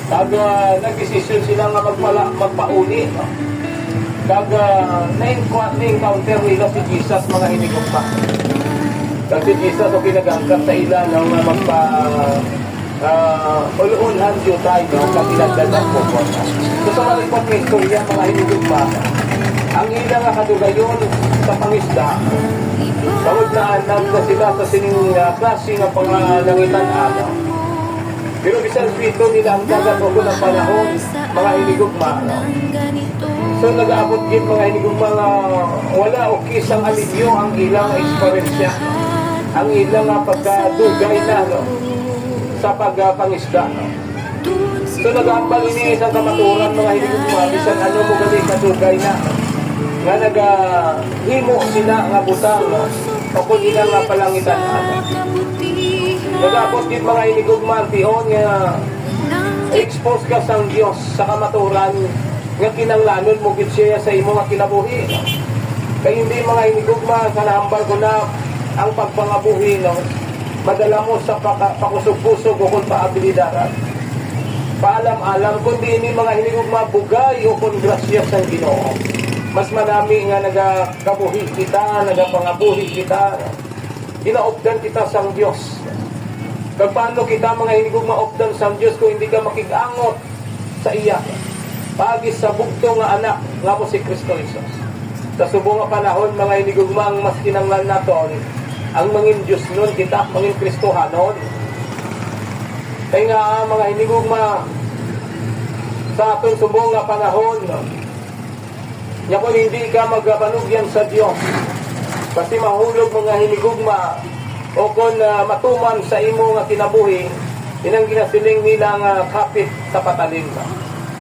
Kag nag-desisyon sila nga magpauli, no? Kag na-encounter nila si Jesus, mga hinigugma. Kag si Jesus o pinagangkat sa ila ng ulunhan diyo tayo, no? Kag inagdagan po po. So sa malipot ng istorya, mga hinigugma, ang ilang nga kadugayon sa pangisda, bawag na anak na sila sa sining klase nga pangalangitan ano. Pero bisan pito nila ang dagat o ng panahon, mga hinigugma. No? So nag-aabot din mga hinigugma nga wala o kisang alivyo ang ilang eksperyensya. Ang ilang pagkadugay na, no? Sa pagpangisda. No? So nag-aambal ini isang kamaturan, mga hinigugma, bisan ano mo gali kadugay na. Nga nag-himo sila nga butang, no? O kung ilang nga palangitan. No? Nagapos din mga hinigugma, tihon nga expose ka sa Diyos sa kamaturan nga kinanglanon mo gid siya sa imo nga kinabuhi. Kaya hindi mga hinigugma, kanahambal ko na ang pagpangabuhi, no? Madala mo sa pakusog-kusog o kung paabilidad. Paalam-alam, kundi ini mga hinigugma, bugay o kung grasya sa Ginoo. Mas marami nga nagakabuhi kita, nagapangabuhi kita, inaopdan kita sa Diyos. Kag paano kita mga hinigugma opdan sa Diyos kung hindi ka makigangot sa iya? Pagis sa bugto nga anak nga mo si Kristo Jesus. Sa subong nga panahon, mga hinigugma, ang mas kinanglan naton, ang mangin Diyos nun kita, mangin Kristohanon. Kaya nga mga hinigugma, sa aton subong nga panahon, nya kung hindi ka magpanugyan sa Diyos, kasi mahulog mga hinigugma, o kung matuman sa imo nga kinabuhi, inang ginasiling nila nga kapit sa patalim.